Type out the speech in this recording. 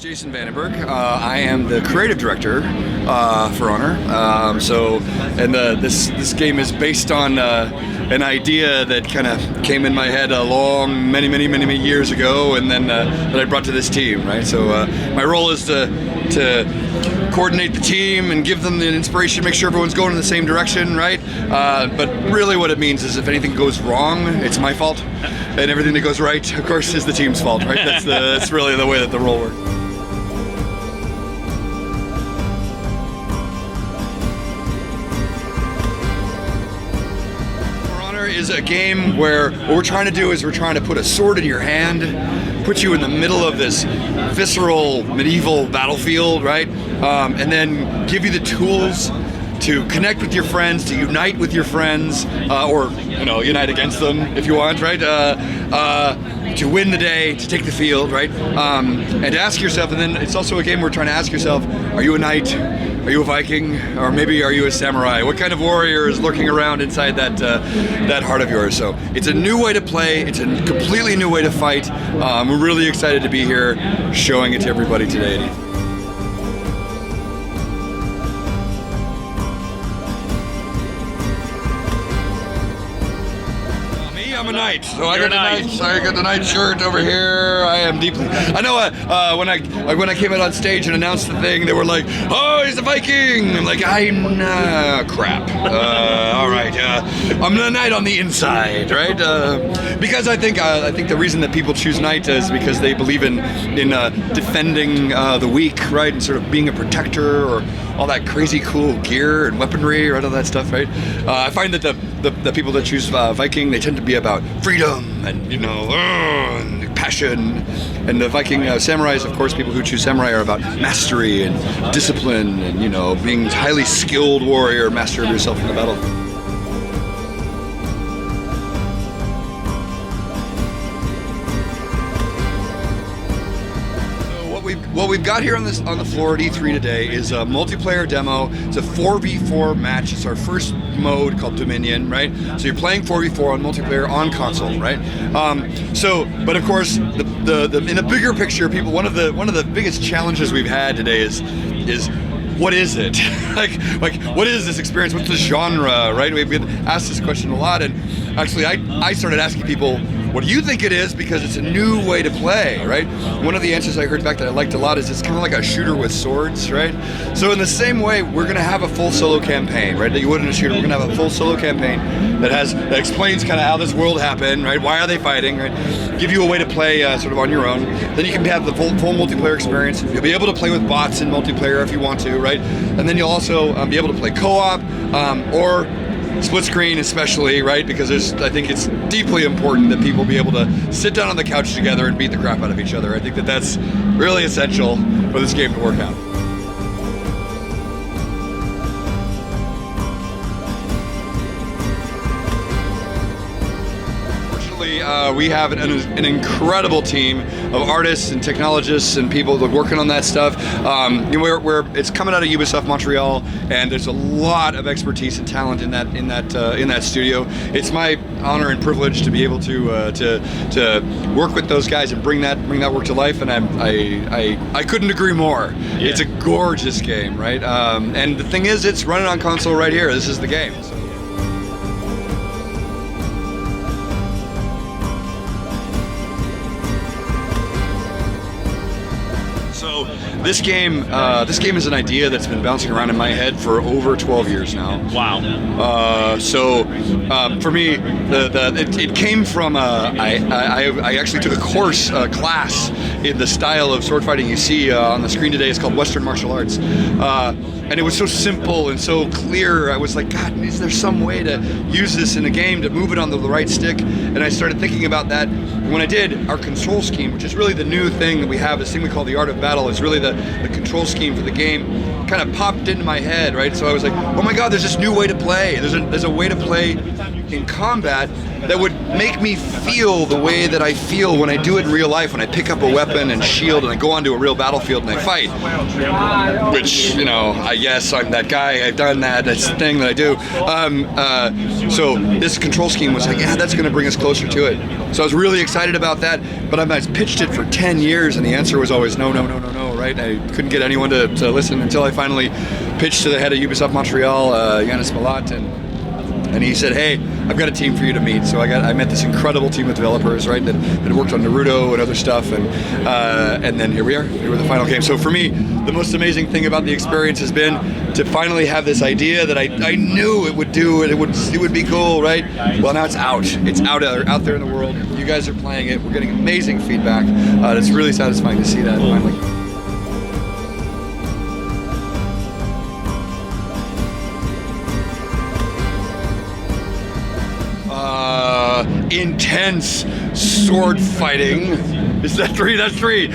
Jason Vandenberghe. I am the creative director for Honor. This game is based on an idea that kind of came in my head many years ago, and then that I brought to this team. Right. So my role is to coordinate the team and give them the inspiration, make sure everyone's going in the same direction. Right. But really, what it means is if anything goes wrong, it's my fault, and everything that goes right, of course, is the team's fault. Right. That's really the way that the role works. Is a game where what we're trying to do is we're trying to put a sword in your hand, put you in the middle of this visceral medieval battlefield, right? And then give you the tools to connect with your friends, to unite with your friends, or unite against them if you want, right? To win the day, to take the field, right? And to ask yourself, and then it's also a game where we're trying to ask yourself, are you a knight? Are you a Viking? Or maybe are you a samurai? What kind of warrior is lurking around inside that heart of yours? So it's a new way to play. It's a completely new way to fight. We're really excited to be here showing it to everybody today. I'm a knight, so I got the knight shirt over here. I am deeply. I know when I came out on stage and announced the thing, they were like, "Oh, he's a Viking." I'm like, "I'm crap." All right, I'm a knight on the inside, right? Because I think the reason that people choose knight is because they believe in defending the weak, right, and sort of being a protector, or all that crazy cool gear and weaponry, right, all that stuff, right? I find that the people that choose Viking, they tend to be about freedom and and passion, and the Viking samurais, of course, people who choose samurai are about mastery and discipline and being a highly skilled warrior, master of yourself in the battle. What we've got here on the floor at E3 today is a multiplayer demo. It's a 4v4 match. It's our first mode called Dominion, right? So you're playing 4v4 on multiplayer on console, right? But of course, in a bigger picture, people, one of the biggest challenges we've had today is what is it? like what is this experience? What's the genre, right? We've been asked this question a lot, and actually I started asking people, what do you think it is? Because it's a new way to play, right? One of the answers I heard back that I liked a lot is it's kind of like a shooter with swords, right? So in the same way, we're going to have a full solo campaign, right? That you would in a shooter. We're going to have a full solo campaign that explains kind of how this world happened, right? Why are they fighting, right? Give you a way to play sort of on your own. Then you can have the full multiplayer experience. You'll be able to play with bots in multiplayer if you want to, right? And then you'll also be able to play co-op or split screen, especially, right? Because I think it's deeply important that people be able to sit down on the couch together and beat the crap out of each other. I think that's really essential for this game to work out. We have an incredible team of artists and technologists and people that are working on that stuff. It's coming out of Ubisoft Montreal, and there's a lot of expertise and talent in that studio. It's my honor and privilege to be able to work with those guys and bring that work to life. And I couldn't agree more. Yeah. It's a gorgeous game, right? And the thing is, it's running on console right here. This is the game. So this game is an idea that's been bouncing around in my head for over 12 years now. Wow. For me, it came from I actually took a class in the style of sword fighting you see on the screen today. It's called Western Martial Arts. And it was so simple and so clear. I was like, God, is there some way to use this in a game, to move it on the right stick? And I started thinking about that. And when I did, our control scheme, which is really the new thing that we have, this thing we call the Art of Battle, is really the control scheme for the game, kind of popped into my head, right? So I was like, oh my God, there's this new way to play. There's a way to play in combat that would make me feel the way that I feel when I do it in real life, when I pick up a weapon and shield and I go onto a real battlefield and I fight. Which, I guess I'm that guy, I've done that, that's the thing that I do. So this control scheme was like, yeah, that's gonna bring us closer to it. So I was really excited about that, but I've pitched it for 10 years and the answer was always no, right? I couldn't get anyone to listen until I finally pitched to the head of Ubisoft Montreal, Yannis Malat, and he said, "Hey, I've got a team for you to meet." So I met this incredible team of developers, right, that worked on Naruto and other stuff, and then here we are. Here were the final game. So for me, the most amazing thing about the experience has been to finally have this idea that I knew it would do, and it would be cool, right? Well, now it's out. It's out there in the world. You guys are playing it. We're getting amazing feedback. It's really satisfying to see that finally. Intense sword fighting. Is that 3? That's 3.